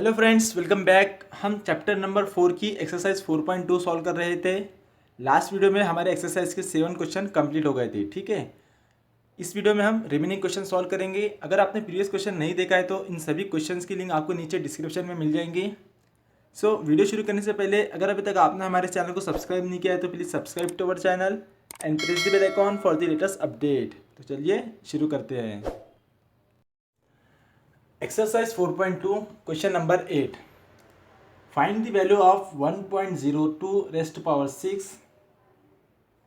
Hello friends, welcome back. हम chapter number 4 की exercise 4.2 solve कर रहे थे। लास्ट वीडियो में हमारे एक्सरसाइज के 7 क्वेश्चन कंप्लीट हो गए थे। ठीक है, इस वीडियो में हम रिमेनिंग क्वेश्चन सॉल्व करेंगे। अगर आपने प्रीवियस क्वेश्चन नहीं देखा है तो इन सभी क्वेश्चंस की लिंक आपको नीचे डिस्क्रिप्शन में मिल जाएंगी। वीडियो शुरू करने से पहले अगर अभी तक आपने हमारे चैनल को सब्सक्राइब नहीं किया है तो please subscribe to our channel and press the bell icon for the latest update. तो चलिए शुरू करते हैं। Exercise 4.2 question number 8। Find the value of 1.02 raised to power 6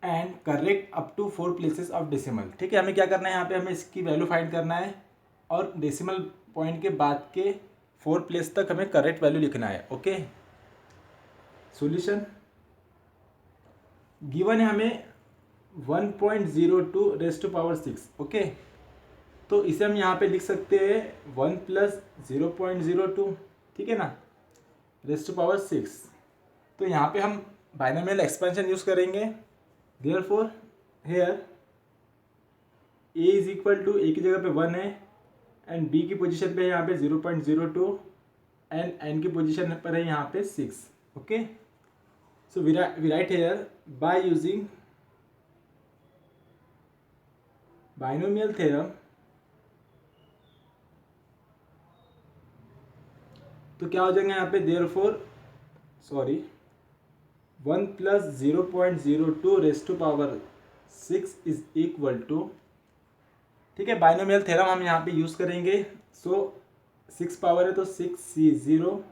and correct up to 4 places of decimal. ठीक है, हमें क्या करना है, यहाँ पे हमें इसकी वैल्यू फाइंड करना है और डेसिमल पॉइंट के बाद के 4 प्लेस तक हमें करेक्ट वैल्यू लिखना है। ओके, सॉल्यूशन गिवन है हमें 1.02 रेस्ट टू पावर 6। ओके, तो इसे हम यहाँ पे लिख सकते हैं 1 प्लस 0.02। ठीक है ना, रेस्ट टू पावर 6। तो यहाँ पे हम बाइनोमियल एक्सपेंशन यूज करेंगे। Therefore here a is equal to a की जगह पे 1 है एंड b की पोजीशन पे है यहाँ पे 0.02 एंड n की पोजीशन पर है यहाँ पे 6। Okay, so we write here by using binomial theorem. तो क्या हो जाएगा यहाँ पे, therefore 1 plus 0.02 raised to power 6 is equal to, ठीक है, बाइनोमियल थ्योरम हम यहाँ पे यूज करेंगे। सो 6 पावर है तो 6c0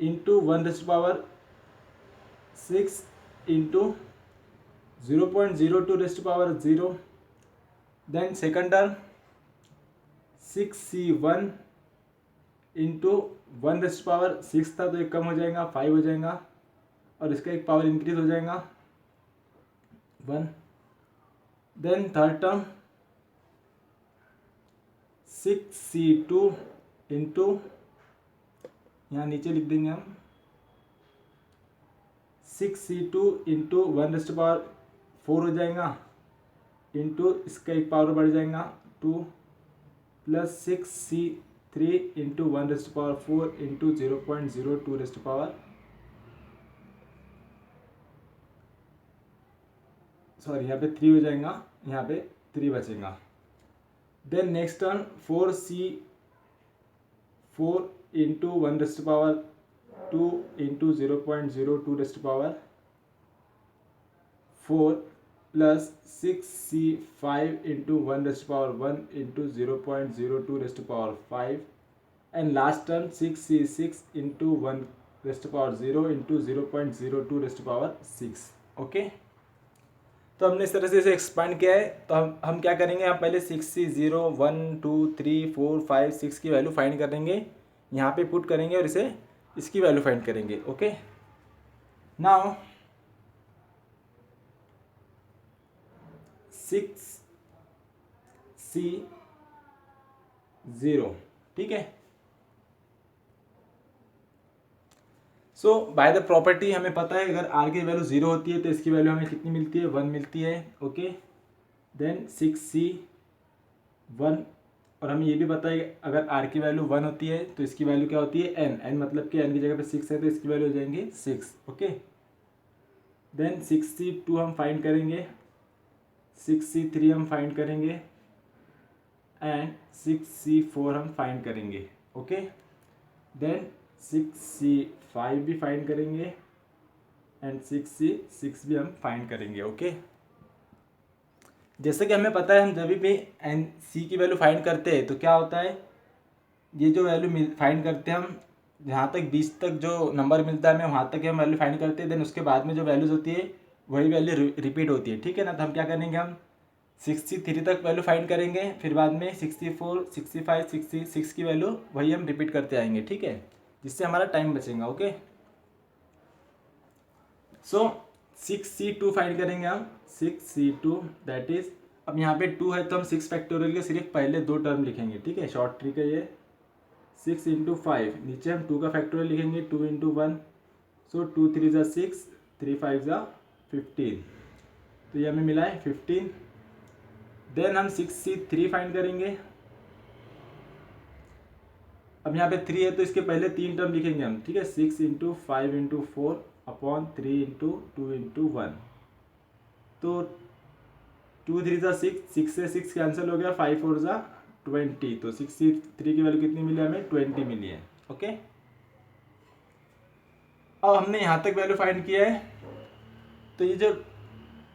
into 1 raised power 6 into 0.02 raised power 0। Then second term 6c1 into 1 raised power 6 था तो एक कम हो जाएगा 5 हो जाएगा और इसका एक पावर इंक्रीज हो जाएगा 1। Then third term 6c2 into, यहाँ नीचे लिख देंगे हम 6c2 इंटू 1 रेस्ट पावर 4 हो जाएगा इंटू इसका एक पावर बढ़ जाएगा 2 plus 6c3 into 1 raised power 4 into 0.02 raised power, sorry यहाँ पे 3 हो जाएगा, यहाँ पे 3 बचेगा। Then next term 4c4 into 1 raised power 2 into 0.02 raised power 4 plus 6c5 into 1 raised power 1 into 0.02 raised power 5 and last term 6c6 into 1 raised power 0 into 0.02 raised power 6। Okay, तो हमने इस तरह से इसे एक्सपांड किया है। तो हम क्या करेंगे, हम पहले 6c0 1 2 3 4 5 6 की वैल्यू फाइंड करेंगे, यहाँ पे पुट करेंगे और इसे इसकी वैल्यू फाइंड करेंगे। ओके, नाउ 6c0, ठीक है। सो बाय द प्रॉपर्टी हमें पता है अगर r की वैल्यू 0 होती है तो इसकी वैल्यू हमें कितनी मिलती है, 1 मिलती है। ओके, देन 6c1 और हमें ये भी पता है अगर r की वैल्यू 1 होती है तो इसकी वैल्यू क्या होती है, n मतलब कि n की जगह पे 6 है तो इसकी वैल्यू हो जाएंगे 6। ओके, देन 6c2 हम फाइंड करेंगे, 6c3 हम फाइंड करेंगे एंड 6c4 हम फाइंड करेंगे। ओके, देन 6c5 भी फाइंड करेंगे एंड 6c6 भी हम फाइंड करेंगे। ओके, जैसे कि हमें पता है हम जब भी एन सी की वैल्यू फाइंड करते हैं तो क्या होता है, ये जो वैल्यू फाइंड करते हैं हम जहाँ तक 20 तक जो नंबर मिलता है हमें वहाँ तक हम वैल्यू फाइंड करते हैं। देन उसके बाद में जो वैल्यूज होती है वही वैल्यू रिपीट होती है। ठीक है ना, तो हम क्या करेंगे, हम 63 तक वैल्यू फाइंड करेंगे, फिर बाद में 64 65 66 की वैल्यू वही हम रिपीट करते आएंगे। ठीक है, जिससे हमारा टाइम बचेगा। ओके, सो 6c2 फाइंड करेंगे हम, 6c2 दैट इज, अब यहाँ पे 2 है तो हम 6 फैक्टोरियल के सिर्फ पहले 2 टर्म लिखेंगे। ठीक है, शॉर्ट ट्रिक है ये। 6 इंटू 5, नीचे हम 2 का फैक्टोरियल लिखेंगे 2 इंटू 1, सो 2 3 ज़ा 6, 3 5 ज़ा 15, तो ये हमें मिला है 15। देन हम 6c3 फाइंड करेंगे, अब यहाँ पे 3 है तो इसके पहले 3 टर्म लिखेंगे हम, ठीक है। 6 into 5 into 4 upon 3 into 2 into 1। तो 2 3 ज़ा 6, 6 से 6 कैंसिल हो गया, 5 4 ज़ा 20। तो 63 की वैल्यू कितनी मिली हमें? 20 मिली है, ओके। अब हमने यहाँ तक वैल्यू फाइंड किया है, तो ये जो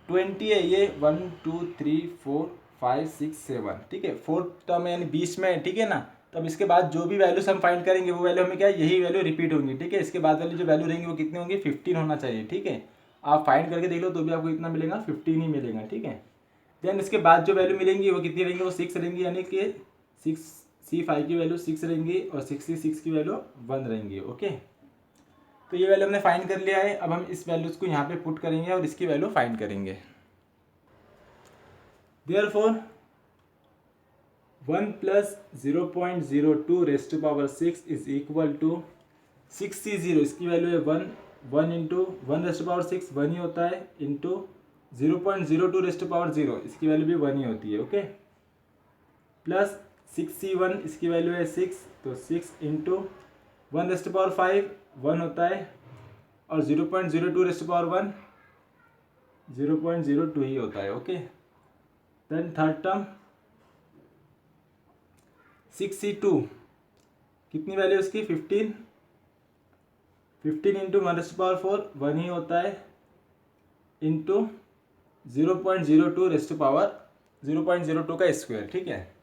20 है ये 1 2 3 4 5 6 7, ठीक है, 4th टर्म यानी 20 में है, ठीक है ना। तो अब इसके बाद जो भी वैल्यूज हम फाइंड करेंगे वो वैल्यू हमें क्या है, यही वैल्यू रिपीट होंगी, ठीक है। इसके बाद वाली जो वैल्यू रहेंगी वो कितनी होंगी? 15 होना चाहिए, ठीक है। आप फाइंड करके देख लो तो भी आपको इतना मिलेगा, 15 ही मिलेगा, ठीक है। देन इसके बाद जो वैल्यू मिलेंगी वो कितनी रहेंगी? वो 6 रहेंगी, यानी कि 6C5 की वैल्यू 6 रहेंगी और 66 की वैल्यू 1 रहेंगी, ओके। तो ये वैल्यू हमने फाइंड कर लिया है। अब हम इस वैल्यूज को यहाँ पे पुट करेंगे और इसकी वैल्यू फाइंड करेंगे। Therefore 1 plus 0.02 raised to power 6 is equal to 6C0, इसकी वैल्यू है 1, 1 इंटू 1 रेस्ट टू पावर 6 1 ही होता है, इंटू 0.02 रेस्ट टू पावर 0, इसकी वैल्यू भी 1 ही होती है, ओके। प्लस 6C1, इसकी वैल्यू है 6, तो 6 इंटू 1 रेस्ट टू पावर 5 1 होता है, और 0.02 रेस्ट टू पावर 1 0.02 ही होता है, okay. Then third term 6C2, कितनी वैल्यू उसकी? 15, 15 इंटू 1 रेस्ट टू पावर 4 1 ही होता है, इंटू 0.02 रेस्ट टू पावर 0.02 का स्क्वायर, ठीक है।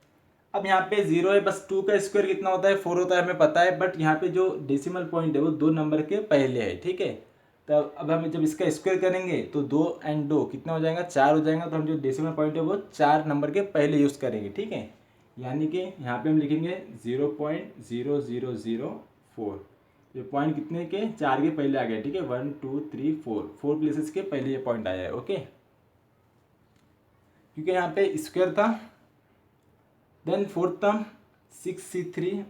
अब यहाँ पे 0 है, बस 2 का स्क्वायर कितना होता है? 4 होता है, हमें पता है। बट यहाँ पे जो डेसिमल पॉइंट है वो 2 नंबर के पहले है, ठीक है। तब अब हम जब इसका स्क्वायर करेंगे तो 2 एंड 2 कितना हो जाएगा? 4 हो जाएगा। तो हम जो डेसिमल पॉइंट है वो 4 नंबर के पहले यूज़ करेंगे, ठीक है। यानी कि यहाँ पे हम लिखेंगे 0.0004। ये पॉइंट कितने के? 4 के पहले आ गया, ठीक है। 1 2 3 4 प्लेसेस के पहले ये पॉइंट आया है, ओके। क्योंकि यहाँ पे स्क्वायर था। देन फोर्थ टर्म 6C3,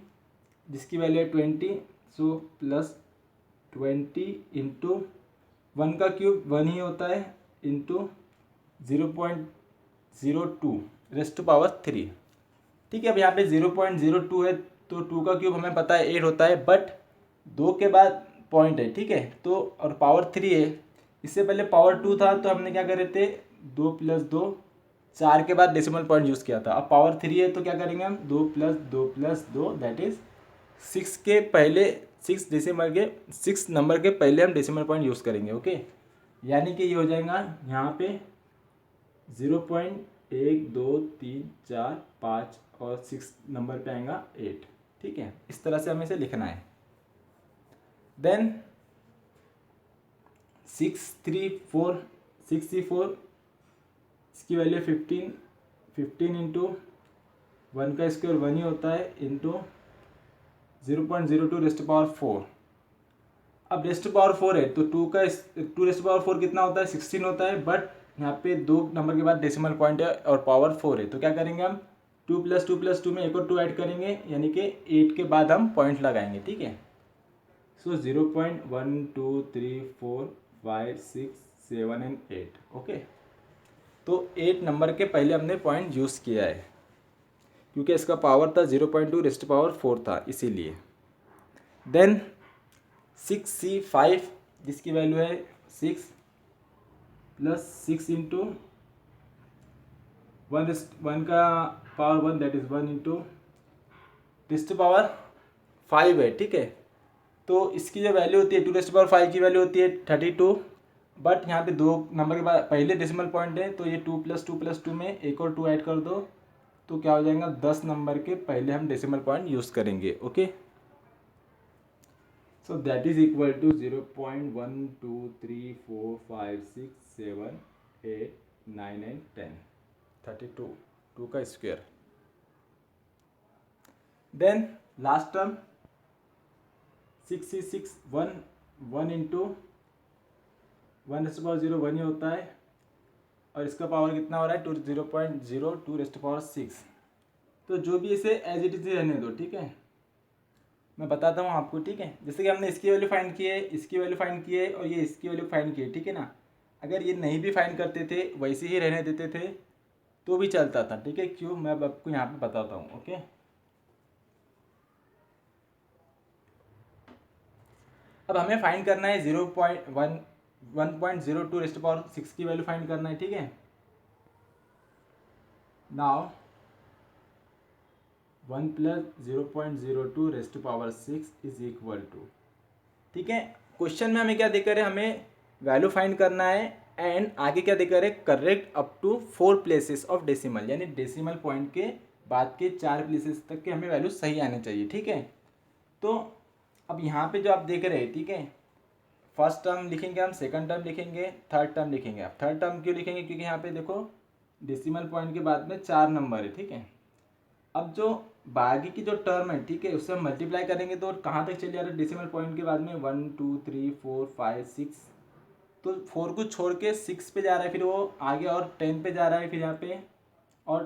जिसकी वैल्यू है 20, सो प्लस 20 इंटू 1 का क्यूब 1 ही होता है, इंटू 0.02 रेस्ट टू पावर 3, ठीक है। अब यहाँ पे 0.02 है तो 2 का क्यूब हमें पता है 8 होता है, बट 2 के बाद पॉइंट है, ठीक है। तो और पावर 3 है, इससे पहले पावर 2 था, तो हमने क्या करे थे? 2 + 2, 4 के बाद डेसिमल पॉइंट यूज़ किया था। अब पावर 3 है तो क्या करेंगे हम? 2 + 2 + 2 दैट इज 6 के पहले 6 नंबर के पहले हम डेसिमल पॉइंट यूज़ करेंगे, ओके। यानी कि ये हो जाएगा यहाँ पे 0.1 2 3 4 5 और 6 नंबर पे आएगा 8, ठीक है। इस तरह से हमें इसे लिखना है। देन 6C4, इसकी वैल्यू 15, 15 इंटू 1 का स्क्वायर 1 ही होता है, इंटू 0.02 रेस्ट टू पावर 4। अब रेस्ट टू पावर 4 है तो 2 रेस्ट टू पावर 4 कितना होता है? 16 होता है, बट यहाँ पे 2 नंबर के बाद डेसिमल पॉइंट है और पावर 4 है, तो क्या करेंगे हम? 2 + 2 + 2 में एक और 2 ऐड करेंगे, यानी कि 8 के बाद हम पॉइंट लगाएंगे, ठीक है। सो 0.1 2 3 4 5 6 7 एंड 8, ओके। तो 8 नंबर के पहले हमने पॉइंट यूज़ किया है, क्योंकि इसका पावर था 0.2 रेस्ट टू पावर 4 था, इसीलिए। देन 6C5, जिसकी वैल्यू है 6 + 6 इंटू 1 का power 1 that is 1 into raised to power 5 है, ठीक है। तो इसकी जो वैल्यू होती है 2 रेस्ट टू पावर 5 की वैल्यू होती है 32, बट यहाँ पे 2 नंबर के बाद पहले डेसिमल पॉइंट है, तो ये 2 + 2 + 2 में एक और 2 ऐड कर दो, तो क्या हो जाएगा? 10 नंबर के पहले हम डेसिमल पॉइंट यूज़ करेंगे, okay. So that is equal to 0.1 2 3 4 5 6 7 8 9 and 10, 32, 2 का square. Then last term 6C6 1 into 1 raised to power 0 1 ही होता है, और इसका पावर कितना हो रहा है? 0.02 रेस्ट टू पावर 6। तो जो भी इसे एज इट इज रहने दो, ठीक है। मैं बताता हूँ आपको, ठीक है। जैसे कि हमने इसकी वैल्यू फाइंड की है, इसकी वैल्यू फाइंड की है, और ये इसकी वैल्यू फाइंड की है, ठीक है ना। अगर ये नहीं भी फाइंड करते थे, वैसे ही रहने देते थे तो भी चलता था, ठीक है। क्यों? मैं अब आपको यहाँ पे बताता हूँ, ओके। अब हमें फाइंड करना है 1.02 रेस्ट पावर 6 की वैल्यू फाइंड करना है, ठीक है। Now 1 plus 0.02 raised power 6 is equal to, ठीक है। क्वेश्चन में हमें क्या देकर है, हमें वैल्यू फाइंड करना है एंड आगे क्या देकर है, correct up to 4 places of decimal, यानी डेसिमल पॉइंट के बाद के 4 प्लेसेस तक के हमें वैल्यू सही आने चाहिए, ठीक है। तो अब यहाँ पे जो आप देख रहे हैं, ठीक है, फर्स्ट टर्म लिखेंगे हम, सेकंड टर्म लिखेंगे, थर्ड टर्म लिखेंगे। आप थर्ड टर्म क्यों लिखेंगे, क्योंकि यहाँ पे देखो डेसिमल पॉइंट के बाद में 4 नंबर है, ठीक है। अब जो बाकी की जो टर्म है, ठीक है, उससे हम मल्टीप्लाई करेंगे तो कहाँ तक चले जा रहा है, डेसिमल पॉइंट के बाद में 1 2 3 4 5 6, तो 4 को छोड़ के 6 पे जा रहा है, फिर वो आगे और 10 पे जा रहा है, फिर यहाँ पे और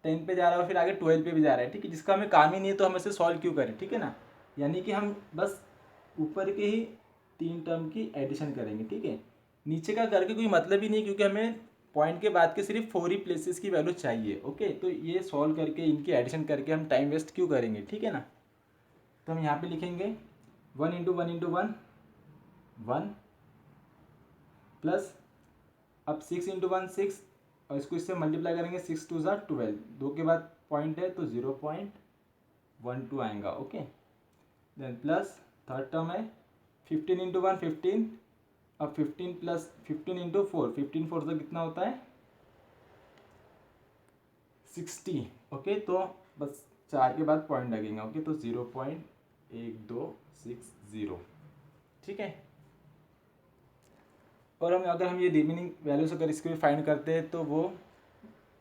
10 पे जा रहा है, और फिर आगे 12 पे भी जा रहा है, ठीक है। जिसका हमें काम ही नहीं है तो हम इसे सॉल्व क्यों करें, ठीक है ना। यानी कि हम बस ऊपर के ही 3 टर्म की एडिशन करेंगे, ठीक है। नीचे का करके कोई मतलब ही नहीं, क्योंकि हमें पॉइंट के बाद के सिर्फ 4 ही प्लेसेस की वैल्यू चाहिए, ओके। तो ये सॉल्व करके इनकी एडिशन करके हम टाइम वेस्ट क्यों करेंगे, ठीक है ना। तो हम यहाँ पे लिखेंगे 1 इंटू 1 इंटू 1 1 प्लस, अब 6 इंटू 1 6, और इसको इससे मल्टीप्लाई करेंगे, 6 2 ज़ा 12, 2 के बाद पॉइंट है तो 0.12 आएगा, okay. Then plus third term है 15 इंटू 1 15, अब 15 प्लस 15 इंटू 4, 15 4 से कितना होता है 60, ओके। तो बस 4 के बाद पॉइंट लगेगा, ओके। तो 0.1260, ठीक है। और अगर हम ये रिमेनिंग वैल्यूज अगर इसके भी फाइंड करते हैं तो वो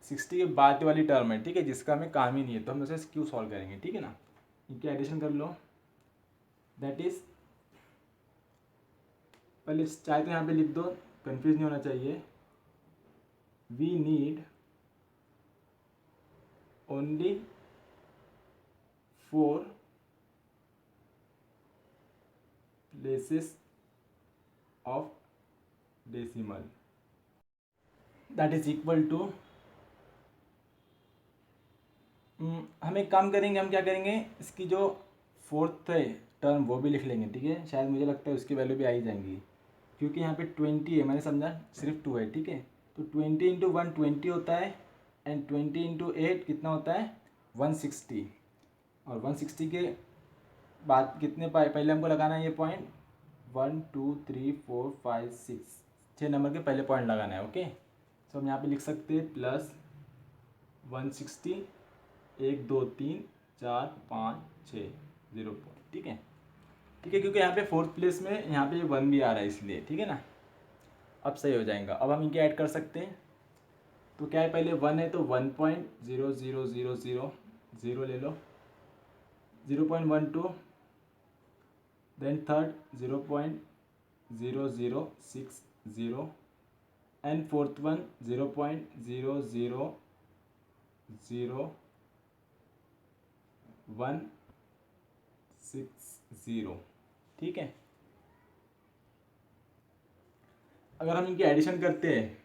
60 के बाद वाली टर्म है, ठीक है, जिसका हमें काम ही नहीं है, तो हम उसे क्यों सॉल्व करेंगे, ठीक है ना। इनकी एडिशन कर लो, दैट इज, पहले चाहे तो यहाँ पे लिख दो, कंफ्यूज नहीं होना चाहिए। We need only 4 places of decimal, that is equal to, हम एक काम करेंगे, हम क्या करेंगे, इसकी जो फोर्थ है टर्म वो भी लिख लेंगे, ठीक है। शायद मुझे लगता है उसकी वैल्यू भी आ ही जाएंगी, क्योंकि यहाँ पे 20 है, मैंने समझा सिर्फ 2 है, ठीक है। तो 20 इंटू 1 20 होता है, एंड 20 इंटू 8 कितना होता है 160, और 160 के बाद कितने पहले हमको लगाना है ये पॉइंट 1 2 3 4 5 6, 6 नंबर के पहले पॉइंट लगाना है, ओके। तो हम यहाँ पे लिख सकते हैं प्लस 160 1 2 3 4 5 6 0 पॉइंट, ठीक है, ठीक है। क्योंकि यहाँ पे फोर्थ प्लेस में यहाँ पे 1 भी आ रहा है इसलिए, ठीक है ना। अब सही हो जाएगा। अब हम इनके ऐड कर सकते हैं, तो क्या है, पहले 1 है तो 1.0000 ले लो, 0.12, then third 0.0060, and fourth one 0.0000160, ठीक है। अगर हम इनकी एडिशन करते हैं,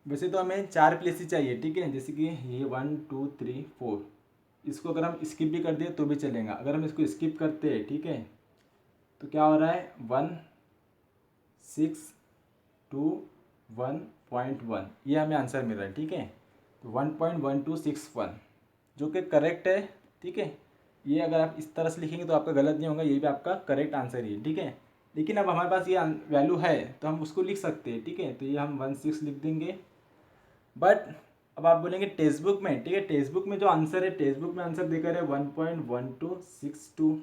वैसे तो हमें 4 प्लेसेस चाहिए, ठीक है, जैसे कि ये 1 2 3 4, इसको अगर हम स्किप भी कर दिए तो भी चलेगा। अगर हम इसको स्किप करते हैं, ठीक है, तो क्या हो रहा है 1.621.1, ये हमें आंसर मिल रहा है, ठीक है। तो 1.1261 जो कि करेक्ट है, ठीक है। ये अगर आप इस तरह से लिखेंगे तो आपका गलत नहीं होगा, ये भी आपका करेक्ट आंसर ही है, ठीक है। लेकिन अब हमारे पास ये वैल्यू है तो हम उसको लिख सकते हैं, ठीक है। तो ये हम 16 लिख देंगे, बट अब आप बोलेंगे टेक्स्ट बुक में, ठीक है, टेक्स्ट बुक में जो आंसर है, टेक्स्ट बुक में आंसर देकर है 1.1262,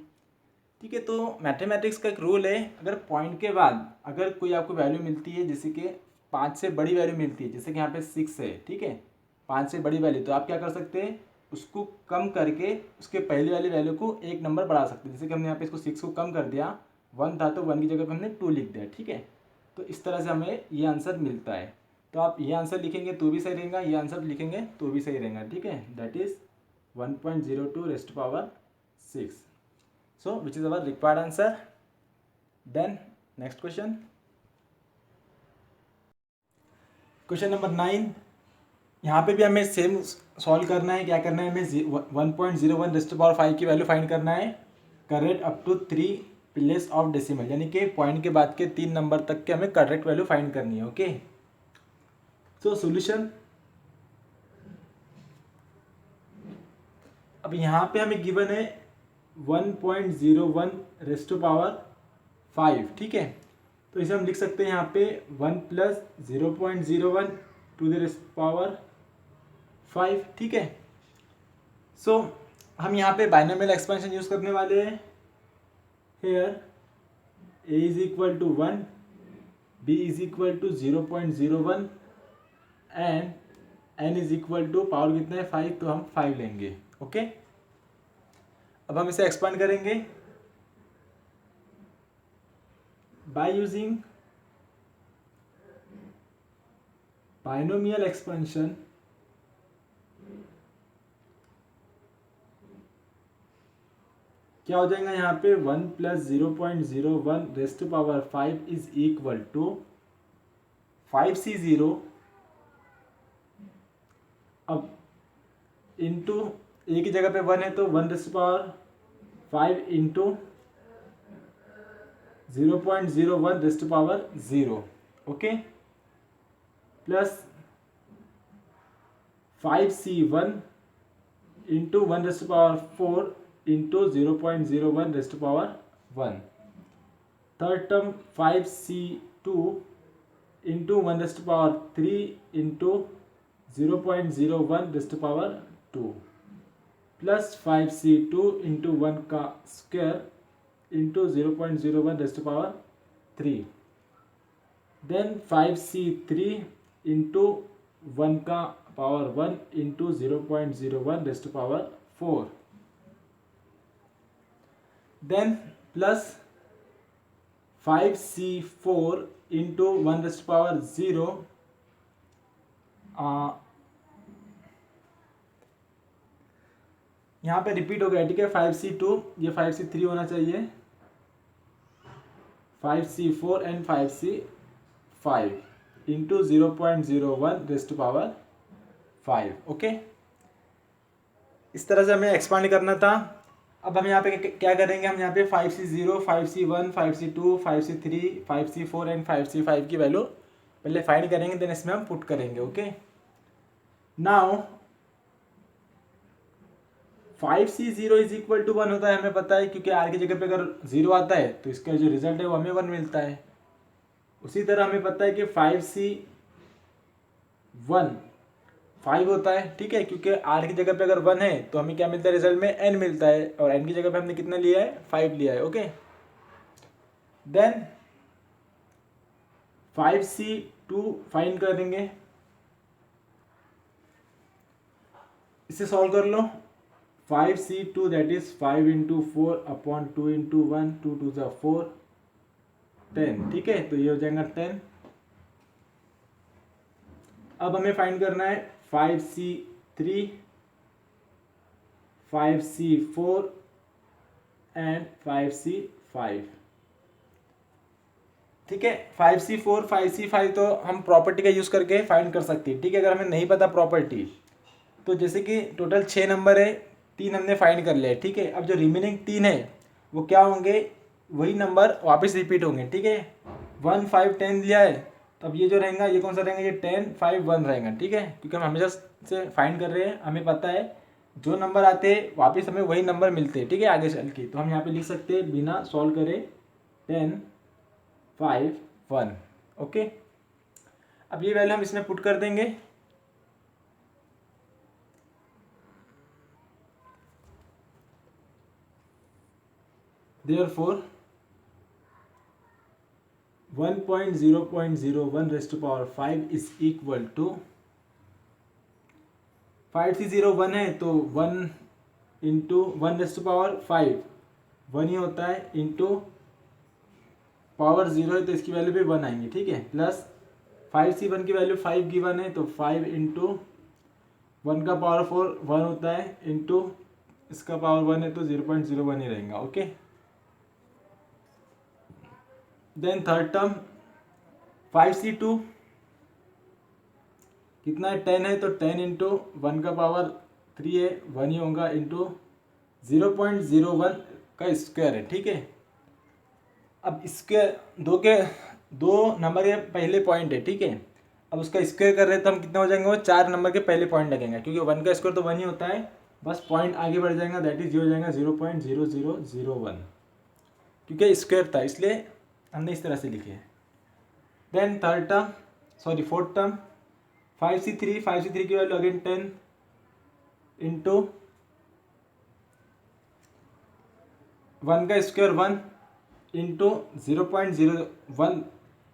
ठीक है। तो मैथमेटिक्स का एक रूल है, अगर पॉइंट के बाद अगर कोई आपको वैल्यू मिलती है, जैसे कि 5 से बड़ी वैल्यू मिलती है, जैसे कि यहाँ पे 6 है, ठीक है, 5 से बड़ी वैल्यू, तो आप क्या कर सकते हैं, उसको कम करके उसके पहले वाली वैल्यू को एक नंबर बढ़ा सकते हैं। जैसे कि हमने यहाँ पे इसको 6 को कम कर दिया, 1 था तो 1 की जगह पे हमने 2 लिख दिया, ठीक है। तो इस तरह से हमें ये आंसर मिलता है। तो आप ये आंसर लिखेंगे तो भी सही रहेगा, ये आंसर लिखेंगे तो भी सही रहेगा, ठीक है। That is 1.02 rest power 6, so which is our required answer. Then next question, question number 9। यहाँ पे भी हमें सेम सॉल्व करना है। क्या करना है, हमें 1.01 रेस्ट पावर 5 की वैल्यू फाइंड करना है, correct up to 3 place of decimal, यानी कि पॉइंट के बाद के 3 नंबर तक के हमें करेक्ट वैल्यू फाइंड करनी है। ओके, सो सॉल्यूशन, अब यहाँ पे हमें गिवन है 1.01 रेज़ टू पावर 5, ठीक है। तो इसे हम लिख सकते हैं यहाँ पे 1 plus 0.01 to the raise power 5, ठीक है। सो हम यहाँ पे बाइनोमियल एक्सपेंशन यूज़ करने वाले हैं। Here a is equal to 1, b is equal to 0.01 and n is equal to power कितना है 5, तो हम 5 लेंगे। ओके, अब हम इसे एक्सपांड करेंगे बाय यूजिंग बाइनोमियल एक्सपेंशन। क्या हो जाएगा यहाँ पे 1 plus 0.01 raise to power 5 is equal to 5c0, अब इंटू ए की जगह पे 1 है तो 1 raise to power 5 into 0.01 raise to power 0, okay, plus 5c1 into 1 raise to power 4 into 0.01 raise to power 1, third term 5c2 into 1 raise to power 3 into 0.01 raise to power 2, plus 5c2 into 1 का square into 0.01 raise to power 3, then 5c3 into 1 का power 1 into 0.01 raise to power 4, then plus 5c4 into 1 raise to power 0, यहाँ पे repeat हो गया, ठीक है। 5c2 ये 5c3 होना चाहिए, 5c4 and 5c5 into 0.01 raise to power 5, okay. इस तरह से हमें एक्सपांड करना था। अब हम यहाँ पे क्या करेंगे, हम यहाँ पे 5c0, 5c1, 5c2, 5c3, 5c4 and 5c5 की वैल्यू पहले फाइंड करेंगे, देन इसमें हम पुट करेंगे। Okay, now 5c0 is equal to 1 होता है, हमें पता है, क्योंकि r की जगह पे अगर 0 आता है तो इसका जो रिजल्ट है वो हमें 1 मिलता है। उसी तरह हमें पता है कि 5c1 5 होता है, ठीक है, क्योंकि r की जगह पे अगर 1 है तो हमें क्या मिलता है रिजल्ट में, n मिलता है, और n की जगह पे हमने कितना लिया है 5 लिया है। ओके, देन 5c2 फाइंड करेंगे, इसे सॉल्व कर लो। 5c2 that is 5 into 4 upon 2 into 1, 2 2 ज़ा 4, 10, ठीक है, तो ये हो जाएगा 10। अब हमें फाइंड करना है 5c3, 5c4 एंड 5c5, ठीक है। 5c4 5c5 तो हम प्रॉपर्टी का यूज़ करके फाइंड कर सकते हैं, ठीक है। अगर हमें नहीं पता प्रॉपर्टी तो जैसे कि टोटल 6 नंबर है, 3 हमने फाइंड कर लिया, ठीक है। अब जो रिमेनिंग 3 है वो क्या होंगे, वही नंबर वापस रिपीट होंगे, ठीक है। 1 5 10 लिया है, तो अब ये जो रहेगा ये कौन सा रहेगा, ये 10 5 1 रहेगा, ठीक है, क्योंकि हम हमेशा से फाइंड कर रहे हैं, हमें पता है जो नंबर आते हैं वापस हमें वही नंबर मिलते हैं, ठीक है, आगे चल के। तो हम यहाँ पे लिख सकते हैं बिना सॉल्व करे 10 5 1, ओके। अब ये वैल्यू हम इसमें पुट कर देंगे, therefore 1.0.01 raised to power 5 is equal to 5c0 1 है तो 1 इंटू 1 रेस्ट टू पावर 5 1 ही होता है, इंटू पावर 0 है तो इसकी वैल्यू भी 1 आएंगी, ठीक है, प्लस 5c1 की वैल्यू 5 गिवन है तो 5 इंटू 1 का पावर 4 1 होता है, इंटू इसका पावर 1 है तो 0.01 ही रहेगा। Okay, then third term 5c2 कितना है 10 है तो 10 इंटू 1 का पावर 3 है 1 ही होगा, इंटू 0.01 का स्क्वायर है, ठीक है, अब इसके दो नंबर के पहले पॉइंट है, ठीक है। अब उसका स्क्वायर कर रहे हैं तो हम कितना हो जाएंगे, वो 4 नंबर के पहले पॉइंट लगेंगे, क्योंकि 1 का स्क्वायर तो 1 ही होता है, बस पॉइंट आगे बढ़ जाएगा, दैट इज हो जाएगा 0.0001, क्योंकि स्क्वायर था इसलिए हमने इस तरह से लिखे है। देन फोर्थ टर्म 5c3 की वैल्यू अगेन 10 इंटू 1 का स्क्वायर 1 इंटू 0.01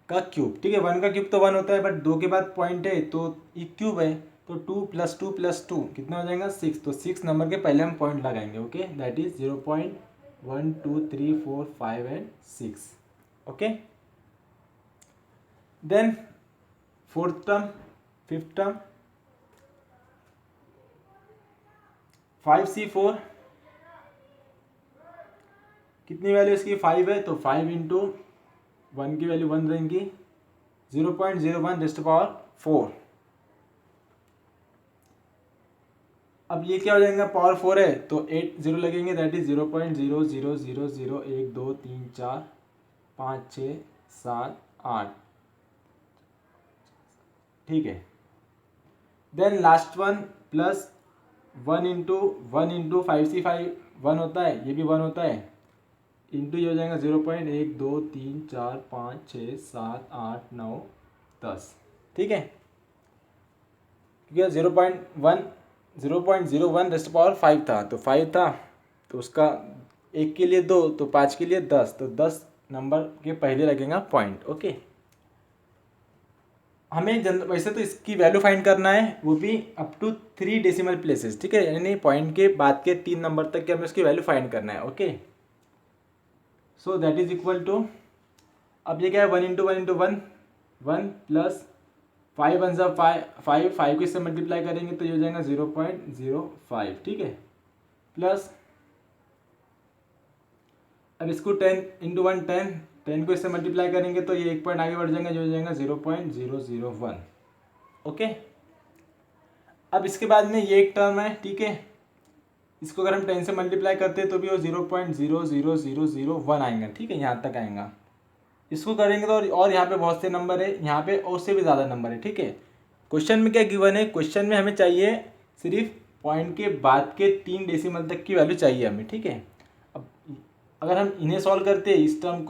का क्यूब, ठीक है। 1 का क्यूब तो 1 होता है, बट 2 के बाद पॉइंट है तो ये क्यूब है, तो 2 + 2 + 2 कितना हो जाएगा 6, तो 6 नंबर के पहले हम पॉइंट लगाएंगे, okay. That is 0.1 2 3 4 5 and 6, okay. Then fifth term 5c4, कितनी वैल्यू इसकी 5 है, तो 5 इंटू 1 की वैल्यू 1 रहेंगी, 0.01 रेस्ट पावर 4। अब ये क्या हो जाएगा, पावर 4 है तो 8 0 लगेंगे, दैट इज 0.000001 2 3 4 5 6 7 8, ठीक है। Then last one plus 1 into 5c5 1 होता है, ये भी 1 होता है, इंटू ये हो जाएगा 0.1 2 3 4 5 6 7 8 9 10, ठीक है। क्योंकि 0.01 रेस्ट पावर 5 था, तो 5 था तो उसका 1 के लिए 2, तो 5 के लिए 10, तो 10 नंबर के पहले लगेगा पॉइंट, ओके। हमें वैसे तो इसकी वैल्यू फाइंड करना है, वो भी अप टू 3 डेसिमल प्लेसेस, ठीक है, यानी पॉइंट के बाद के 3 नंबर तक के हमें उसकी वैल्यू फाइंड करना है, okay. So that is equal to, अब ये क्या है 1 इंटू 1 प्लस 5 1 सा 5 को इससे मल्टीप्लाई करेंगे तो ये हो जाएगा 0.05, ठीक है। प्लस अब इसको 10 इंटू 1 10 को इससे मल्टीप्लाई करेंगे तो ये 1 पॉइंट आगे बढ़ जाएगा, जो हो जाएगा 0.001, ओके। अब इसके बाद में ये एक टर्म है, ठीक है, इसको अगर हम 10 से मल्टीप्लाई करते हैं तो भी वो 0.00001 आएगा, ठीक है, यहाँ तक आएगा। इसको करेंगे तो और यहाँ पे बहुत से नंबर है, यहाँ पे और से भी ज़्यादा नंबर है, ठीक है। क्वेश्चन में क्या गिवन है, क्वेश्चन में हमें चाहिए सिर्फ पॉइंट के बाद के 3 डेसिमल तक की वैल्यू चाहिए हमें, ठीक है। अब अगर हम इन्हें सॉल्व करते हैं, इस टर्म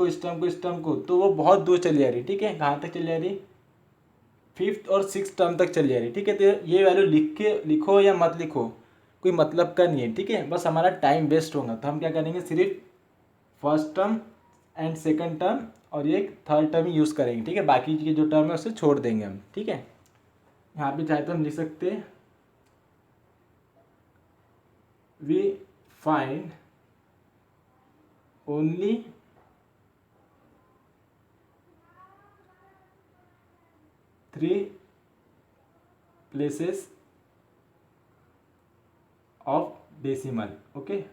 को तो वो बहुत दूर चली जा रही, ठीक है। कहाँ तक चली जा रही, 5th और 6th टर्म तक चली जा रही, ठीक है। तो ये वैल्यू लिखो या मत लिखो कोई मतलब का नहीं है, ठीक है, बस हमारा टाइम वेस्ट होगा। तो हम क्या करेंगे, सिर्फ first term and second term और ये थर्ड टर्म ही यूज़ करेंगे, ठीक है। बाकी की जो टर्म है उसे छोड़ देंगे हम, ठीक है। यहाँ पे चाहे तो हम लिख सकते हैं, we find only three places of decimal, okay.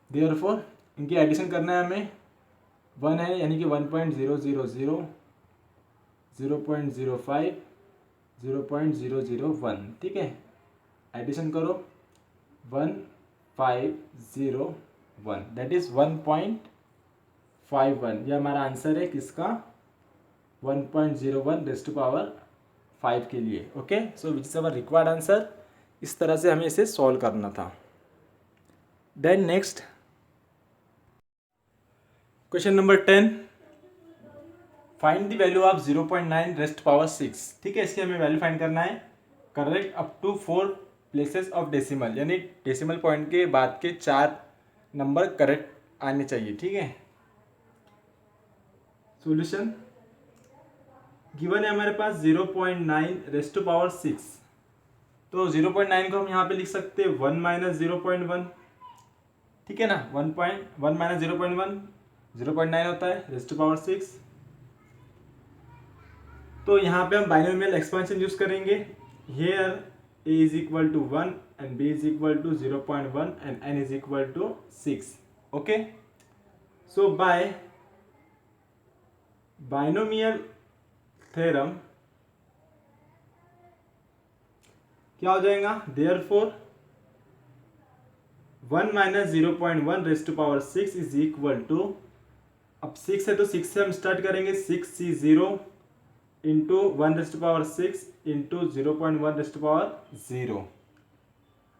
Therefore इनकी एडिशन करना है हमें, 1 है यानी कि 1.000 0.05 0.001, ठीक है। एडिशन करो 1501, दैट इज 1.51, यह हमारा आंसर है किसका, 1.01 रेज़ टू पावर 5 के लिए, okay. So which is our required answer. इस तरह से हमें इसे सॉल्व करना था। Then next question number 10, find the value of 0.9 raise to power 6, ठीक है। इसकी हमें वैल्यू फाइंड करना है, correct up to 4 places of decimal, यानी डेसिमल पॉइंट के बाद के 4 नंबर करेक्ट आने चाहिए, ठीक है। सॉल्यूशन गिवन है हमारे पास 0.9 रेज़ टू पावर 6, तो 0.9 को हम यहाँ पे लिख सकते हैं 1 - 0.1, ठीक है ना। 1 - 0.1 0.9 होता है रेज़ टू पावर 6। तो यहाँ पे हम बाइनोमियल एक्सपेंशन यूज करेंगे, here a is equal to 1 and b is equal to 0.1 and n is equal to 6, okay. So by binomial theorem क्या हो जाएगा, therefore 1 minus 0.1 raised to power 6 is equal to, अब 6 है तो 6 से हम start करेंगे, 6c0 into 1 raised to power 6 into 0.1 raised to power 0।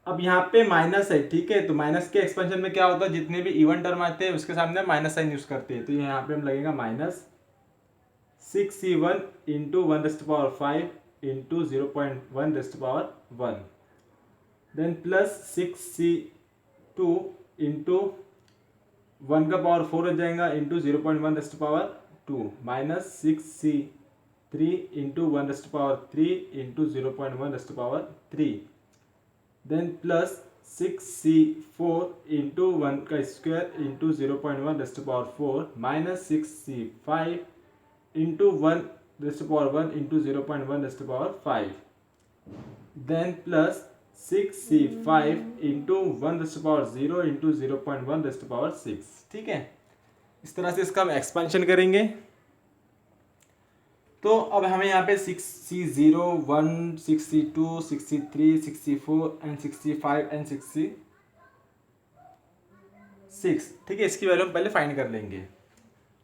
अब यहाँ पे माइनस है, ठीक है, तो माइनस के एक्सपेंशन में क्या होता है, जितने भी इवन टर्म आते हैं उसके सामने माइनस साइन यूज करते हैं, तो यहाँ पे हम लगेगा minus 6c1 into 1 raised to power 5 into 0.1 raised to power 1, then plus 6c2 into 1 का पावर 4 हो जाएगा into 0.1 raised to power 2, minus 6c3 into 1 raised to power 3 into 0.1 raised to power 3, then plus 6c4 into 1 का square into 0.1 raised to power 4, minus 6c5 into 1 raised to power 1 into 0.1 raised to power 5, then plus 6c5 into 1 raised to power 0 into 0.1 raised to power 6। ठीक है, इस तरह से इसका हम expansion करेंगे। तो अब हमें यहाँ पे 6c0, 1, 6c2, 6c3, 6c4 and 6c5 and 6c6, ठीक है, इसकी वैल्यू हम पहले फाइंड कर लेंगे।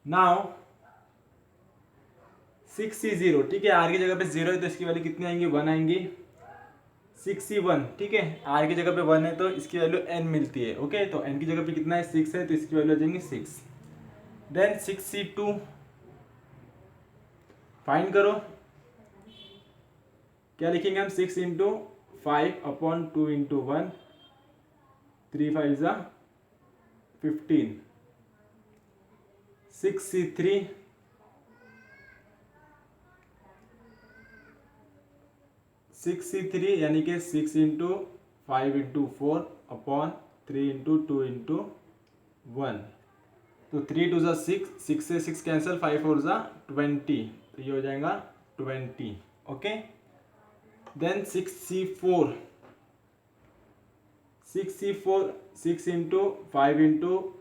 नाउ 6c0, ठीक है, आर की जगह पे 0 है तो इसकी वैल्यू कितनी आएंगी, 1 आएंगी। 6c1, ठीक है, आर की जगह पे 1 है तो इसकी वैल्यू n मिलती है, ओके, तो n की जगह पे कितना है, 6 है, तो इसकी वैल्यू आ जाएंगी 6। देन 6c2 फाइंड करो, क्या लिखेंगे हम, 6 इंटू 5 अपॉन 2 इंटू 1, 3 5 जा 15। 6c3 यानी कि 6 into 5 into 4 upon 3 into 2 into 1, तो 3 2 जा 6, 6 से 6 कैंसिल, 5 4 जा 20, तो ये हो जाएगा 20, okay. Then 6c4 6 into 5 into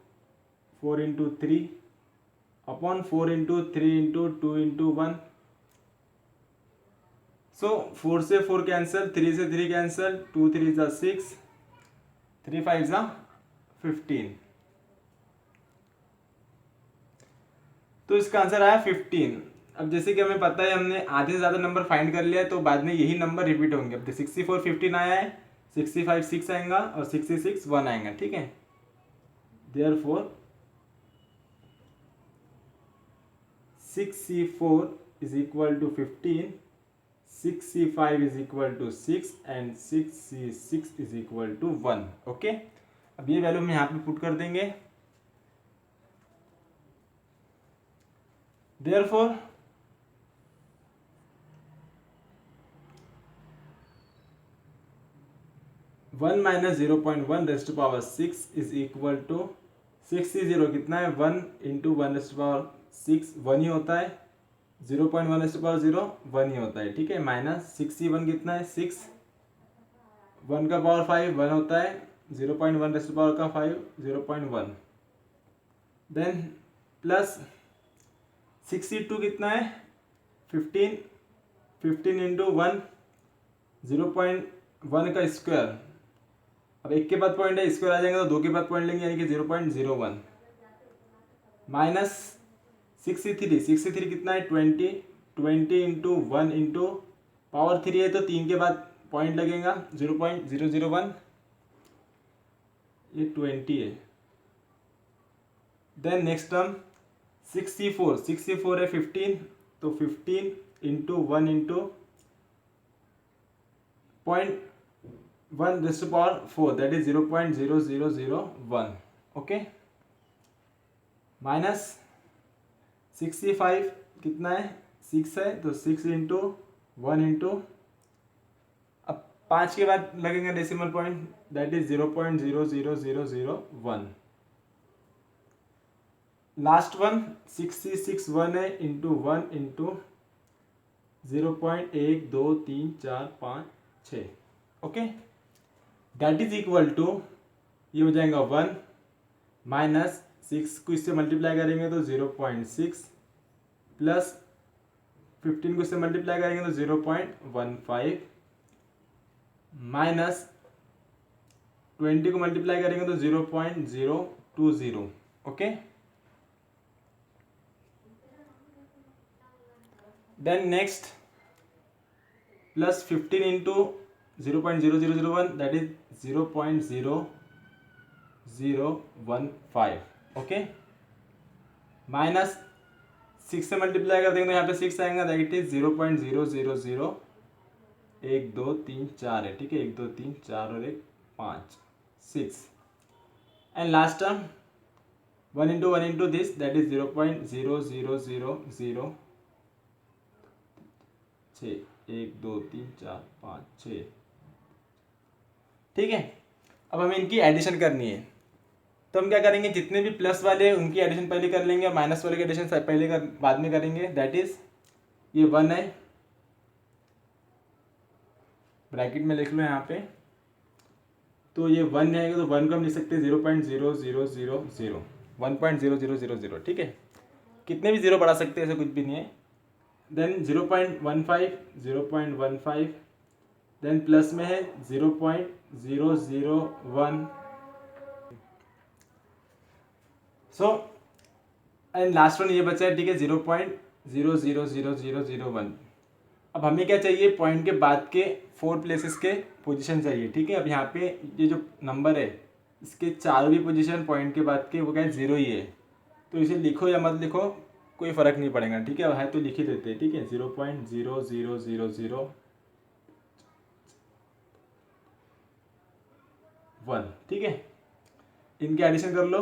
4 into 3 upon 4 into 3 into 2 into 1, so 4 से 4 कैंसिल, 3 से 3 कैंसिल, 2 3 जा 6, 3 5 जा 15, तो इसका आंसर आया 15। अब जैसे कि हमें पता है हमने आधे से ज़्यादा नंबर फाइंड कर लिया है तो बाद में यही नंबर रिपीट होंगे। अब 64 15 आया है, 65 6 आएगा और 66 1 आएगा, ठीक है। Therefore 6c4 is equal to 15, 6c5 is equal to 6 and 6c6 is equal to 1, okay. अब ये वैल्यू हम यहाँ पे पुट कर देंगे। Therefore 1 minus 0.1 raised to power 6 is equal to 6c0 कितना है, 1 इंटू 1 रेस्ट टू पावर 6 1 ही होता है, 0.1 रेस्ट टू पावर 0 1 ही होता है, ठीक है, माइनस 6c1 कितना है 6, 1 का पावर 5 1 होता है, 0.1 रेस्ट टू पावर का 5 0.1, देन प्लस 6c2 कितना है 15, 15 इंटू 1 0.1 का स्क्वायर, अब एक के बाद पॉइंट है स्क्वायर आ जाएगा तो दो के बाद पॉइंट लेंगे यानी कि 0.01, माइनस 63 कितना है 20 इंटू 1 इंटू पावर 3 है तो 3 के बाद पॉइंट लगेगा 0.001, ये 20 है। देन नेक्स्ट टर्म 64 है 15, तो 15 into 1 into 0.1 raised to power 4 that is 0.0001, okay, minus 65 कितना है 6 है तो 6 इंटू 1 इंटू, अब 5 के बाद लगेंगे decimal point that is 0.00001, last one 66 1 है into 1 into 0.1 2 3 4 5 6, okay, that is equal to, ये हो जाएगा 1 माइनस 6 को इससे मल्टीप्लाई करेंगे तो 0.6 प्लस 15 को इससे मल्टीप्लाई करेंगे तो 0.15 माइनस 20 को मल्टीप्लाई करेंगे तो 0.020। Okay, then next plus 15 into 0.0001 that is 0.0015। Okay, minus 6 से मल्टीप्लाई कर देंगे तो यहाँ पे 6 आएगा दैट इज 0.000 1 2 3 4 है। ठीक है, 1 2 3 4 और 1 5 6 and last term 1 into this that is 0.0000 6 1 2 3 4 5 6। ठीक है, अब हमें इनकी एडिशन करनी है तो हम क्या करेंगे, जितने भी प्लस वाले हैं उनकी एडिशन पहले कर लेंगे और माइनस वाले की एडिशन पहले बाद में करेंगे। दैट इज ये 1 है, ब्रैकेट में लिख लो यहाँ पे, तो ये 1 है तो 1 को हम लिख सकते हैं 0.0000 1.0000। ठीक है, कितने भी जीरो बढ़ा सकते हैं, ऐसा कुछ भी नहीं है। देन 0.15 देन प्लस में है 0.001 सो एंड लास्ट वन ये बचा है। ठीक है, 0.000001। अब हमें क्या चाहिए, पॉइंट के बाद के 4 प्लेसेस के पोजीशन चाहिए। ठीक है, अब यहाँ पे ये जो नंबर है इसके चारों भी पोजीशन पॉइंट के बाद के वो क्या है 0 ही है, तो इसे लिखो या मत लिखो कोई फ़र्क नहीं पड़ेगा। ठीक है तो लिख ही देते हैं। ठीक है, 0.00001। ठीक है, इनके एडिशन कर लो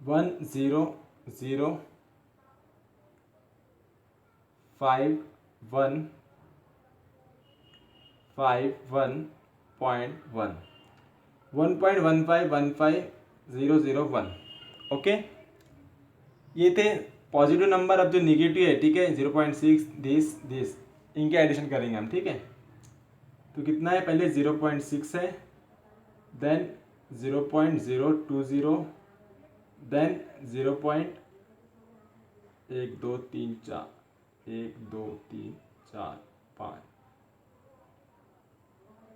1 0 0 5 1 5 1.1 1.1515 ओके, ये थे पॉजिटिव नंबर। अब जो निगेटिव है, ठीक है, 0.6 दिस इनके एडिशन करेंगे हम। ठीक है, तो कितना है, पहले 0.6 है, देन 0.020, देन 0.1 2 3 4 1 2 3 4 5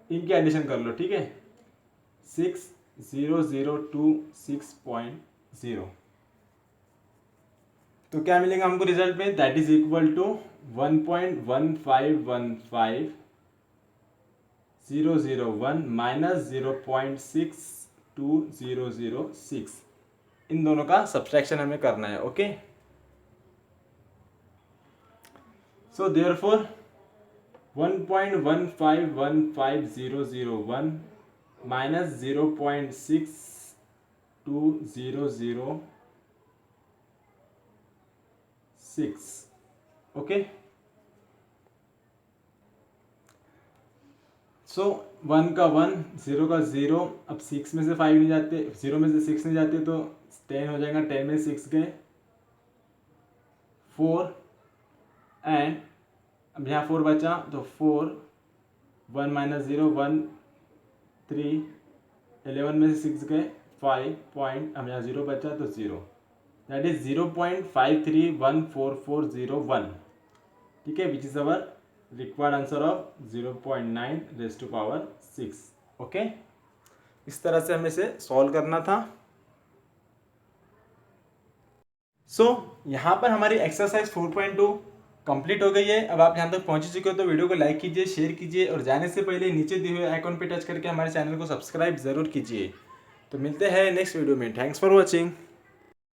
इनके एडिशन कर लो। ठीक है, 6002 तो क्या मिलेगा हमको रिजल्ट में, that is equal to 1.1515001 minus 0.62006। इन दोनों का सब्सट्रैक्शन हमें करना है। Okay, so therefore 1.1515001 minus 0.620006। Okay, so 1 का 1 0 का 0, अब 6 में से 5 नहीं जाते, 0 में से 6 नहीं जाते तो 10 हो जाएगा, 10 में 6 गए 4 एंड अब यहाँ 4 बचा तो 4 1 माइनस 0 1 3 11 में से 6 गए 5 पॉइंट, अब यहाँ 0 बचा तो 0, दैट इज 0.531441। ठीक है, विच is our required answer of 0.9⁶। Okay, इस तरह से हमें इसे सॉल्व करना था। सो यहाँ पर हमारी एक्सरसाइज 4.2 कंप्लीट हो गई है। अब आप यहाँ तक पहुँच चुके हो तो वीडियो को लाइक कीजिए, शेयर कीजिए और जाने से पहले नीचे दिए हुए आइकॉन पे टच करके हमारे चैनल को सब्सक्राइब जरूर कीजिए। तो मिलते हैं नेक्स्ट वीडियो में। Thanks for watching.